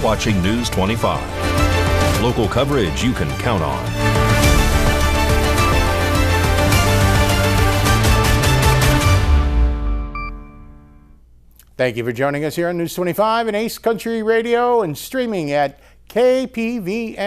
watching News 25. Local coverage you can count on. Thank you for joining us here on News 25 and Ace Country Radio and streaming at KPVM.TV.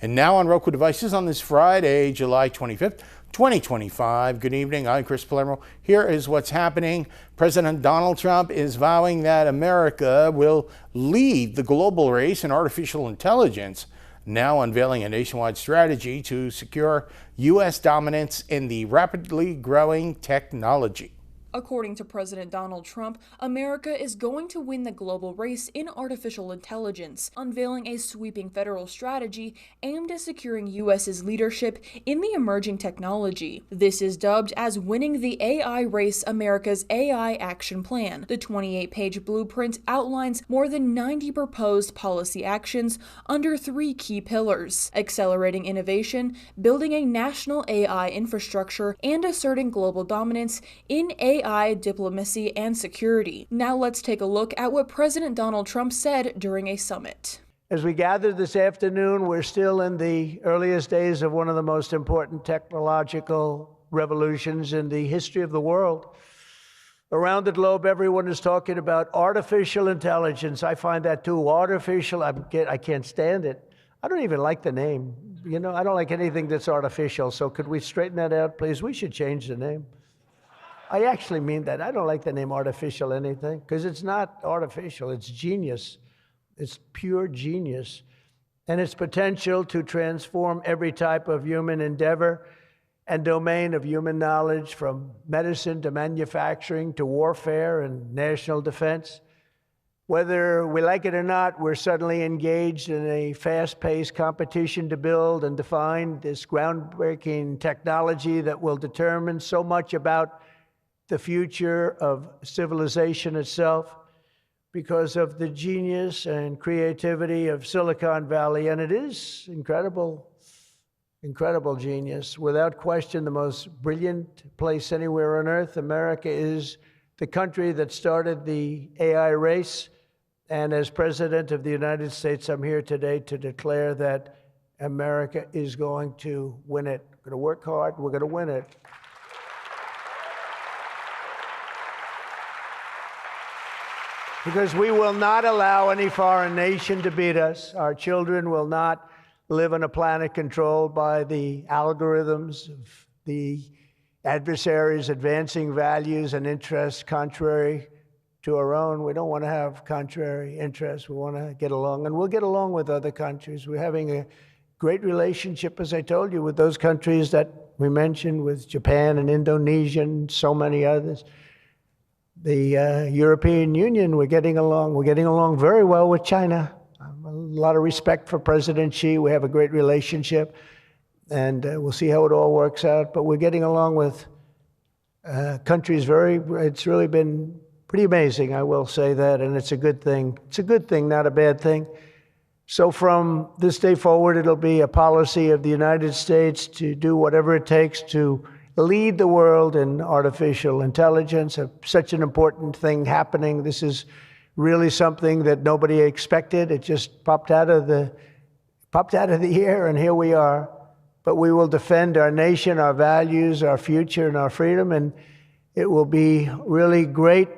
And now on Roku devices on this Friday, July 25th, 2025. Good evening. I'm Chris Palermo. Here is what's happening. President Donald Trump is vowing that America will lead the global race in artificial intelligence, now unveiling a nationwide strategy to secure U.S. dominance in the rapidly growing technology. According to President Donald Trump, America is going to win the global race in artificial intelligence, unveiling a sweeping federal strategy aimed at securing U.S.'s leadership in the emerging technology. This is dubbed as Winning the AI Race, America's AI Action Plan. The 28-page blueprint outlines more than 90 proposed policy actions under 3 key pillars: accelerating innovation, building a national AI infrastructure, and asserting global dominance in AI diplomacy and security. Now let's take a look at what President Donald Trump said during a summit. As we gather this afternoon, we're still in the earliest days of one of the most important technological revolutions in the history of the world. Around the globe, everyone is talking about artificial intelligence. I find that too artificial. I can't stand it. I don't even like the name. You know, I don't like anything that's artificial. So could we straighten that out, please? We should change the name. I actually mean that. I don't like the name artificial anything, because it's not artificial. It's genius. It's pure genius. And its potential to transform every type of human endeavor and domain of human knowledge, from medicine to manufacturing to warfare and national defense. Whether we like it or not, we're suddenly engaged in a fast-paced competition to build and define this groundbreaking technology that will determine so much about the future of civilization itself, because of the genius and creativity of Silicon Valley. And it is incredible, incredible genius. Without question, the most brilliant place anywhere on earth. America is the country that started the AI race. And as President of the United States, I'm here today to declare that America is going to win it. We're going to work hard. We're going to win it. Because we will not allow any foreign nation to beat us. Our children will not live on a planet controlled by the algorithms of the adversaries advancing values and interests contrary to our own. We don't want to have contrary interests. We want to get along, and we'll get along with other countries. We're having a great relationship, as I told you, with those countries that we mentioned, with Japan and Indonesia and so many others. The European Union, we're getting along very well with China. A lot of respect for President Xi. We have a great relationship, and we'll see how it all works out. But we're getting along with countries it's really been pretty amazing, I will say that, and it's a good thing. It's a good thing, not a bad thing. So from this day forward, it'll be a policy of the United States to do whatever it takes to lead the world in artificial intelligence, such an important thing happening. This is really something that nobody expected. It just popped out of the air, and here we are. But we will defend our nation, our values, our future, and our freedom, and it will be really great.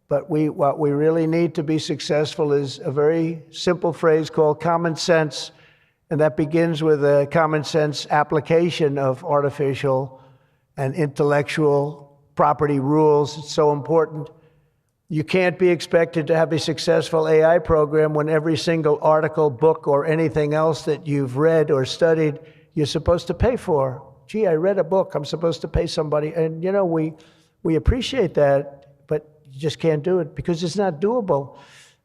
But what we really need to be successful is a very simple phrase called common sense, and that begins with a common sense application of artificial and intellectual property rules. It's so important. You can't be expected to have a successful AI program when every single article, book, or anything else that you've read or studied, you're supposed to pay for. Gee, I read a book, I'm supposed to pay somebody. And you know, we appreciate that, but you just can't do it because it's not doable.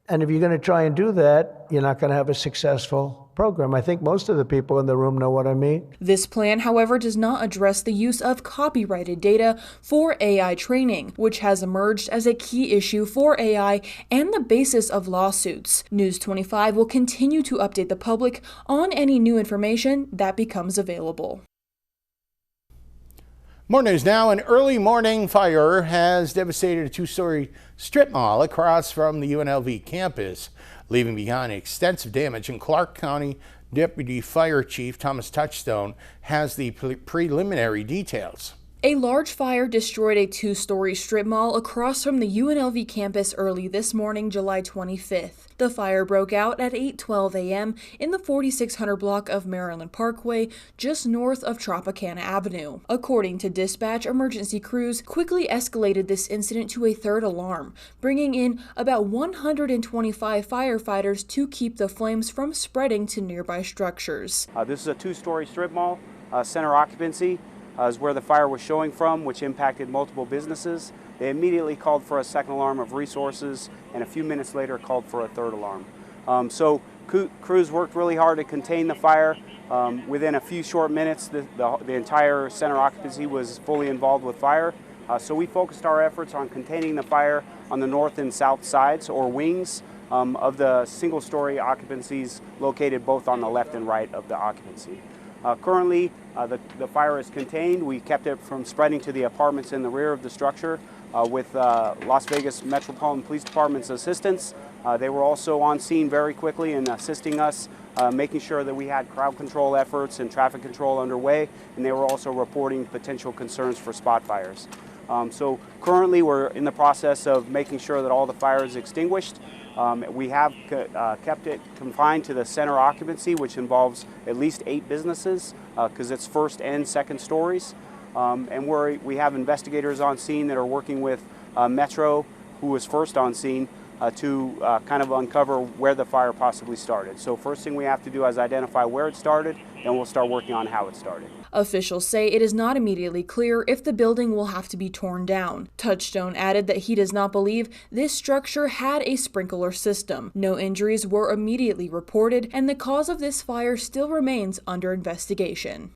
And if you're going to try and do that, you're not going to have a successful program. I think most of the people in the room know what I mean. This plan, however, does not address the use of copyrighted data for AI training, which has emerged as a key issue for AI and the basis of lawsuits. News 25 will continue to update the public on any new information that becomes available. More news now. An early morning fire has devastated a two-story strip mall across from the UNLV campus, leaving behind extensive damage. In Clark County, Deputy Fire Chief Thomas Touchstone has the preliminary details. A large fire destroyed a two-story strip mall across from the UNLV campus early this morning, July 25th. The fire broke out at 8:12 a.m. in the 4600 block of Maryland Parkway, just north of Tropicana Avenue. According to dispatch, emergency crews quickly escalated this incident to a third alarm, bringing in about 125 firefighters to keep the flames from spreading to nearby structures. This is a two-story strip mall, center occupancy. Is where the fire was showing from, which impacted multiple businesses. They immediately called for a second alarm of resources, and a few minutes later called for a third alarm. So crews worked really hard to contain the fire. Within a few short minutes, the entire center occupancy was fully involved with fire. So we focused our efforts on containing the fire on the north and south sides, or wings, of the single-story occupancies located both on the left and right of the occupancy. Currently, the fire is contained. We kept it from spreading to the apartments in the rear of the structure with Las Vegas Metropolitan Police Department's assistance. They were also on scene very quickly and assisting us, making sure that we had crowd control efforts and traffic control underway, and they were also reporting potential concerns for spot fires. So currently we're in the process of making sure that all the fire is extinguished. We have kept it confined to the center occupancy, which involves at least 8 businesses because it's first and second stories. And we have investigators on scene that are working with Metro, who was first on scene, to kind of uncover where the fire possibly started. So first thing we have to do is identify where it started, and we'll start working on how it started. Officials say it is not immediately clear if the building will have to be torn down. Touchstone added that he does not believe this structure had a sprinkler system. No injuries were immediately reported, and the cause of this fire still remains under investigation.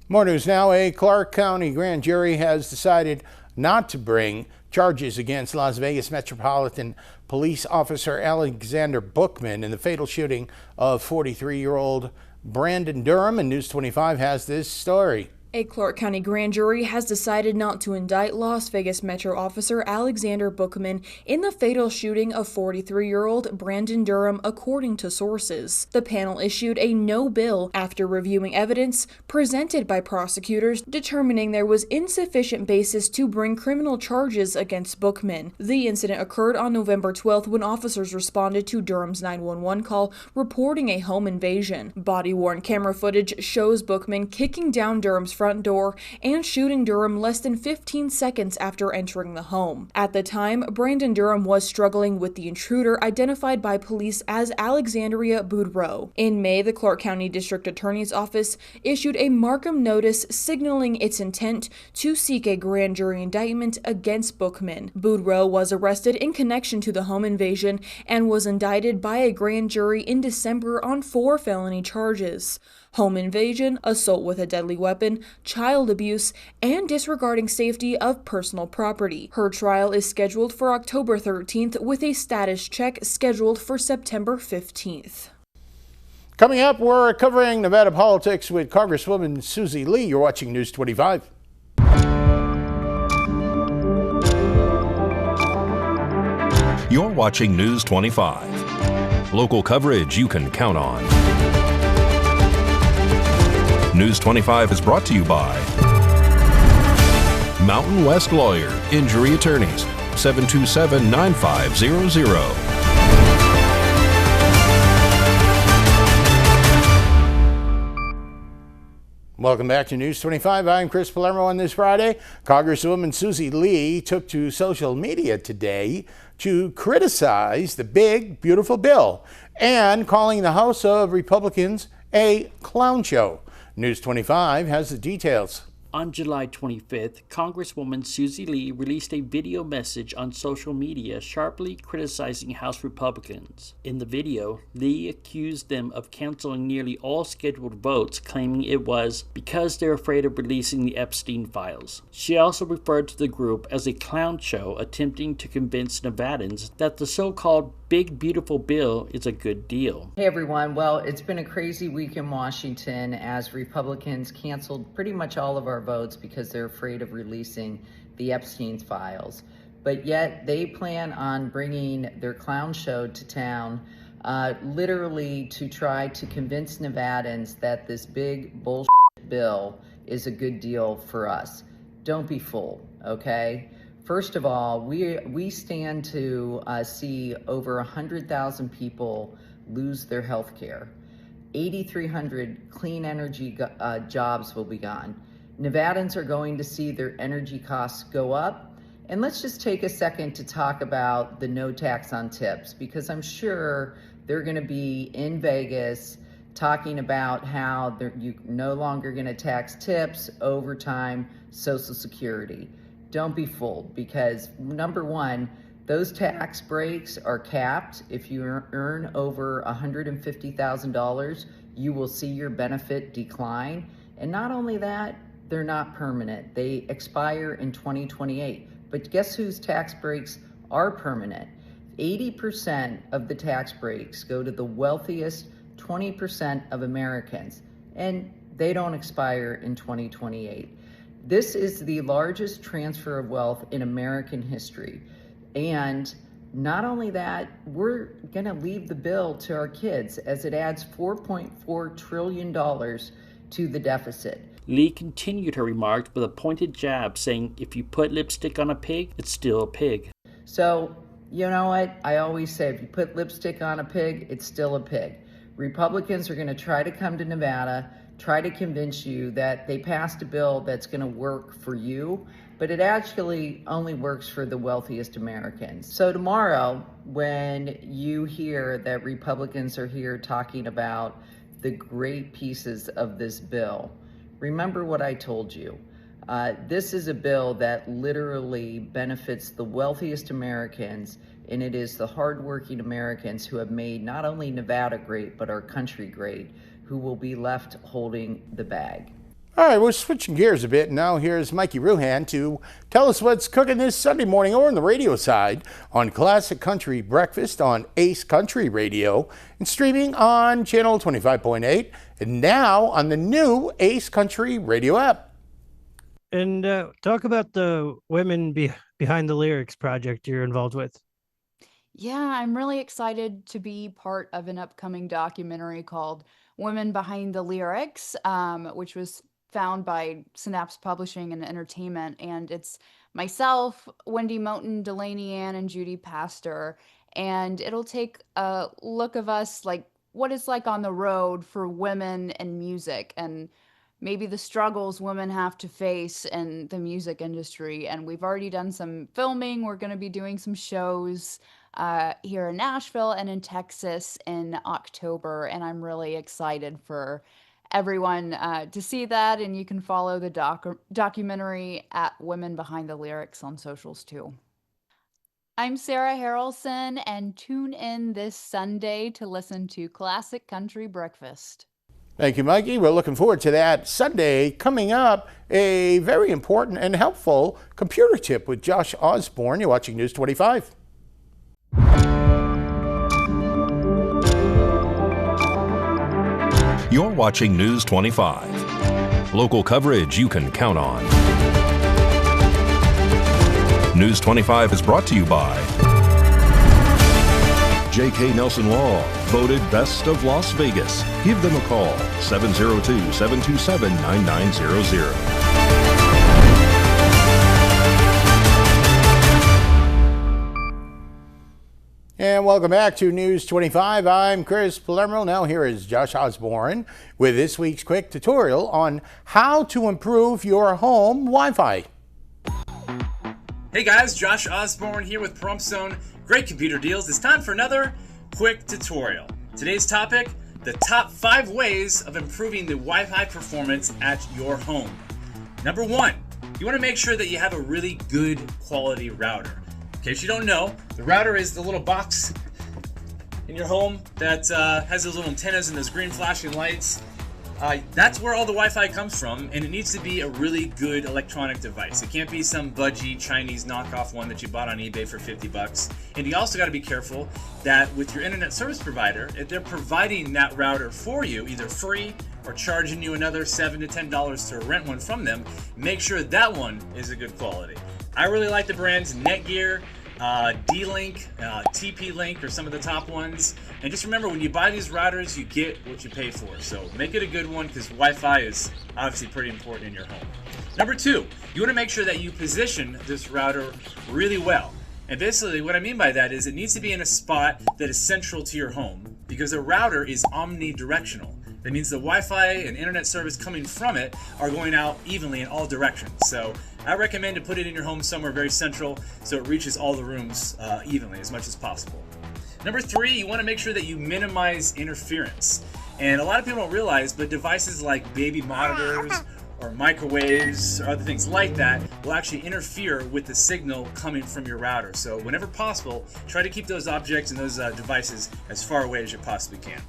More news now. A Clark County grand jury has decided not to bring charges against Las Vegas Metropolitan Police Officer Alexander Bookman in the fatal shooting of 43-year-old Brandon Durham, and News 25 has this story. A Clark County grand jury has decided not to indict Las Vegas Metro Officer Alexander Bookman in the fatal shooting of 43-year-old Brandon Durham, according to sources. The panel issued a no bill after reviewing evidence presented by prosecutors, determining there was insufficient basis to bring criminal charges against Bookman. The incident occurred on November 12th when officers responded to Durham's 911 call reporting a home invasion. Body-worn camera footage shows Bookman kicking down Durham's front door and shooting Durham less than 15 seconds after entering the home. At the time, Brandon Durham was struggling with the intruder, identified by police as Alexandria Boudreaux. In May, the Clark County District Attorney's Office issued a Markham notice signaling its intent to seek a grand jury indictment against Bookman. Boudreaux was arrested in connection to the home invasion and was indicted by a grand jury in December on 4 felony charges: home invasion, assault with a deadly weapon, child abuse, and disregarding safety of personal property. Her trial is scheduled for October 13th with a status check scheduled for September 15th. Coming up, we're covering Nevada politics with Congresswoman Susie Lee. You're watching News 25. You're watching News 25. Local coverage you can count on. News 25 is brought to you by Mountain West Lawyer, Injury Attorneys, 727-9500. Welcome back to News 25. I'm Chris Palermo. On this Friday, Congresswoman Susie Lee took to social media today to criticize the big, beautiful bill and calling the House of Republicans a clown show. News 25 has the details. On July 25th, Congresswoman Susie Lee released a video message on social media sharply criticizing House Republicans. In the video, Lee accused them of canceling nearly all scheduled votes, claiming it was because they're afraid of releasing the Epstein files. She also referred to the group as a clown show, attempting to convince Nevadans that the so-called big beautiful bill is a good deal. Hey everyone, well, it's been a crazy week in Washington as Republicans canceled pretty much all of our votes because they're afraid of releasing the Epstein's files. But yet they plan on bringing their clown show to town, literally to try to convince Nevadans that this big bullshit bill is a good deal for us. Don't be fooled, okay? First of all, we stand to see over 100,000 people lose their health care. 8,300 clean energy jobs will be gone. Nevadans are going to see their energy costs go up. And let's just take a second to talk about the no tax on tips, because I'm sure they're going to be in Vegas talking about how you're no longer going to tax tips, overtime, Social Security. Don't be fooled, because number one, those tax breaks are capped. If you earn over $150,000, you will see your benefit decline. And not only that, they're not permanent. They expire in 2028. But guess whose tax breaks are permanent? 80% of the tax breaks go to the wealthiest 20% of Americans, and they don't expire in 2028. This is the largest transfer of wealth in American history. And not only that, we're going to leave the bill to our kids as it adds $4.4 trillion to the deficit. Lee continued her remarks with a pointed jab, saying, if you put lipstick on a pig, it's still a pig. So, you know what? I always say, if you put lipstick on a pig, it's still a pig. Republicans are going to try to come to Nevada, try to convince you that they passed a bill that's going to work for you, but it actually only works for the wealthiest Americans. So tomorrow, when you hear that Republicans are here talking about the great pieces of this bill, remember what I told you. This is a bill that literally benefits the wealthiest Americans, and it is the hardworking Americans who have made not only Nevada great, but our country great, who will be left holding the bag. All right, we're switching gears a bit. Now here's Mikey Ruhan to tell us what's cooking this Sunday morning or on the radio side on Classic Country Breakfast on Ace Country Radio and streaming on Channel 25.8 and now on the new Ace Country Radio app. And talk about the Women Behind the Lyrics project you're involved with. Yeah, I'm really excited to be part of an upcoming documentary called Women Behind the Lyrics, which was found by Synapse Publishing and Entertainment. And it's myself, Wendy Moten, Delaney Ann, and Judy Pastor. And it'll take a look of us, like what it's like on the road for women and music, and maybe the struggles women have to face in the music industry. And we've already done some filming. We're going to be doing some shows here in Nashville and in Texas in October. And I'm really excited for everyone to see that. And you can follow the documentary at Women Behind the Lyrics on socials too. I'm Sarah Harrelson, and tune in this Sunday to listen to Classic Country Breakfast. Thank you, Mikey. We're looking forward to that Sunday. Coming up, a very important and helpful computer tip with Josh Osborne. You're watching News 25. You're watching News 25. Local coverage you can count on. News 25 is brought to you by J.K. Nelson Law, voted Best of Las Vegas. Give them a call, 702-727-9900. And welcome back to News 25. I'm Chris Palermo. Now here is Josh Osborne with this week's quick tutorial on how to improve your home Wi-Fi. Hey guys, Josh Osborne here with Pahrump Zone. Great computer deals. It's time for another quick tutorial. Today's topic, the top 5 ways of improving the Wi-Fi performance at your home. Number 1, you want to make sure that you have a really good quality router. In case you don't know, the router is the little box in your home that has those little antennas and those green flashing lights. that's where all the Wi-Fi comes from, and it needs to be a really good electronic device. It can't be some budgie Chinese knockoff one that you bought on eBay for 50 bucks. And you also got to be careful that with your internet service provider, if they're providing that router for you, either free or charging you another $7 to $10 to rent one from them, make sure that one is a good quality. I really like the brands Netgear, D-Link, TP-Link are some of the top ones. And just remember, when you buy these routers, you get what you pay for. So make it a good one, because Wi-Fi is obviously pretty important in your home. Number 2, you want to make sure that you position this router really well. And basically what I mean by that is it needs to be in a spot that is central to your home, because a router is omnidirectional. That means the Wi-Fi and internet service coming from it are going out evenly in all directions. So I recommend to put it in your home somewhere very central so it reaches all the rooms evenly as much as possible. Number 3, you want to make sure that you minimize interference. And a lot of people don't realize, but devices like baby monitors or microwaves or other things like that will actually interfere with the signal coming from your router. So whenever possible, try to keep those objects and those devices as far away as you possibly can.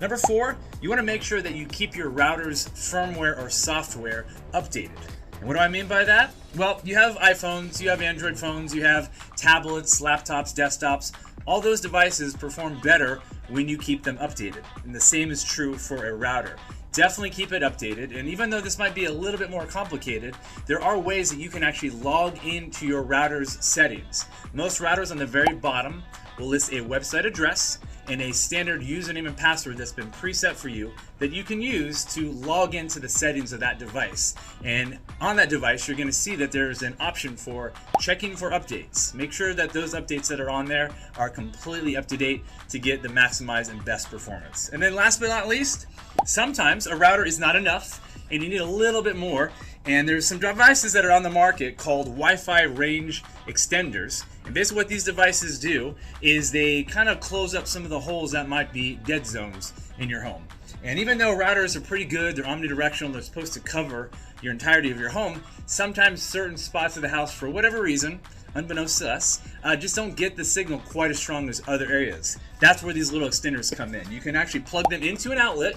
Number 4, you want to make sure that you keep your router's firmware or software updated. And what do I mean by that? Well, you have iPhones, you have Android phones, you have tablets, laptops, desktops. All those devices perform better when you keep them updated. And the same is true for a router. Definitely keep it updated. And even though this might be a little bit more complicated, there are ways that you can actually log into your router's settings. Most routers on the very bottom will list a website address and a standard username and password that's been preset for you that you can use to log into the settings of that device. And on that device, you're going to see that there's an option for checking for updates. Make sure that those updates that are on there are completely up to date to get the maximized and best performance. And then last but not least, sometimes a router is not enough and you need a little bit more. And there's some devices that are on the market called Wi-Fi range extenders. And basically what these devices do is they kind of close up some of the holes that might be dead zones in your home. And even though routers are pretty good, they're omnidirectional, they're supposed to cover your entirety of your home, sometimes certain spots of the house, for whatever reason, unbeknownst to us, just don't get the signal quite as strong as other areas. That's where these little extenders come in. You can actually plug them into an outlet,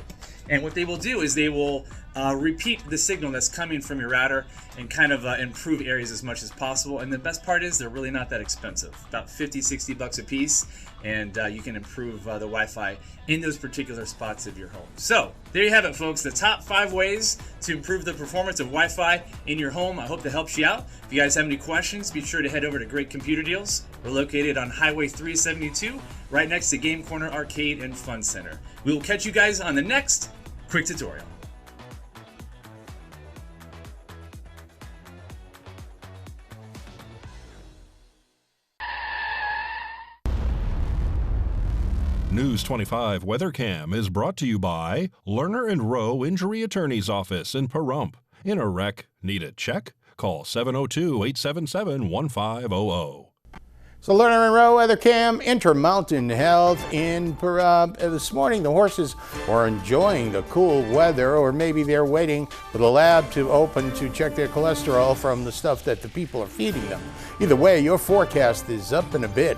and what they will do is they will repeat the signal that's coming from your router and kind of improve areas as much as possible. And the best part is they're really not that expensive, about 50, 60 bucks a piece, and you can improve the Wi-Fi in those particular spots of your home. So there you have it, folks, the top 5 ways to improve the performance of Wi-Fi in your home. I hope that helps you out. If you guys have any questions, be sure to head over to Great Computer Deals. We're located on Highway 372, right next to Game Corner Arcade and Fun Center. We will catch you guys on the next quick tutorial. News 25 WeatherCam is brought to you by Lerner and Rowe Injury Attorney's Office in Pahrump. In a wreck, need a check? Call 702-877-1500. So Lerner and Rowe WeatherCam, Intermountain Health in Pahrump. This morning the horses are enjoying the cool weather, or maybe they're waiting for the lab to open to check their cholesterol from the stuff that the people are feeding them. Either way, your forecast is up in a bit.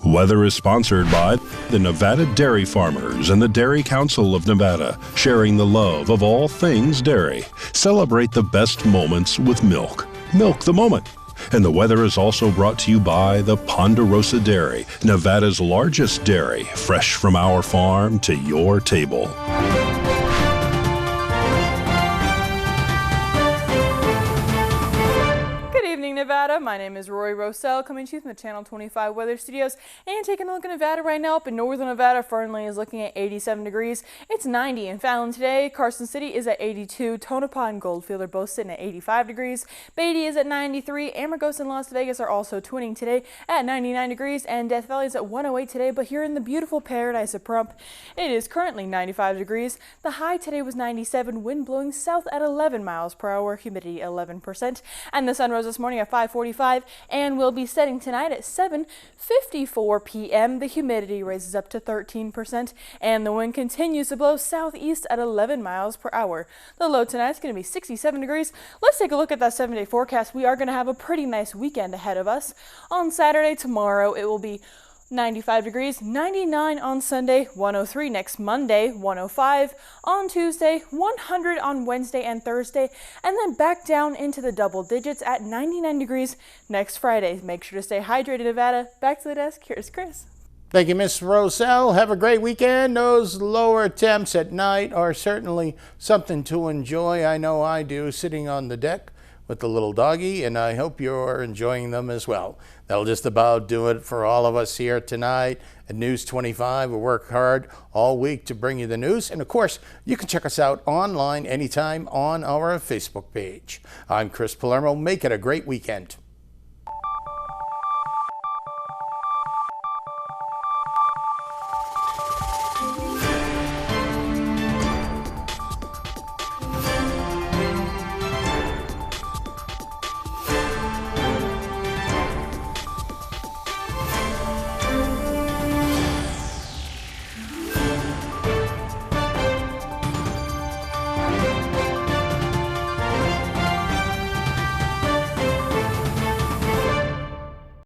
Weather is sponsored by the Nevada Dairy Farmers and the Dairy Council of Nevada, sharing the love of all things dairy. Celebrate the best moments with milk. Milk the moment. And the weather is also brought to you by the Ponderosa Dairy, Nevada's largest dairy, fresh from our farm to your table. Nevada. My name is Rory Rossell, coming to you from the Channel 25 Weather Studios, and taking a look at Nevada right now. Up in northern Nevada, Fernley is looking at 87 degrees. It's 90 in Fallon today. Carson City is at 82. Tonopah and Goldfield are both sitting at 85 degrees. Beatty is at 93. Amargosa and Las Vegas are also twinning today at 99 degrees, and Death Valley is at 108 today. But here in the beautiful paradise of Pahrump, it is currently 95 degrees. The high today was 97. Wind blowing south at 11 miles per hour. Humidity 11%. And the sun rose this morning at 5:45. 75 and will be setting tonight at 7:54 p.m. The humidity raises up to 13% and the wind continues to blow southeast at 11 miles per hour. The low tonight is going to be 67 degrees. Let's take a look at that 7-day forecast. We are going to have a pretty nice weekend ahead of us. On Saturday, tomorrow, it will be 95 degrees, 99 on Sunday, 103 next Monday, 105 on Tuesday, 100 on Wednesday and Thursday, and then back down into the double digits at 99 degrees next Friday. Make sure to stay hydrated, Nevada. Back to the desk. Here's Chris. Thank you, Ms. Roselle. Have a great weekend. Those lower temps at night are certainly something to enjoy. I know I do, sitting on the deck with the little doggy, and I hope you're enjoying them as well. That'll just about do it for all of us here tonight at News 25. We work hard all week to bring you the news. And of course, you can check us out online anytime on our Facebook page. I'm Chris Palermo. Make it a great weekend.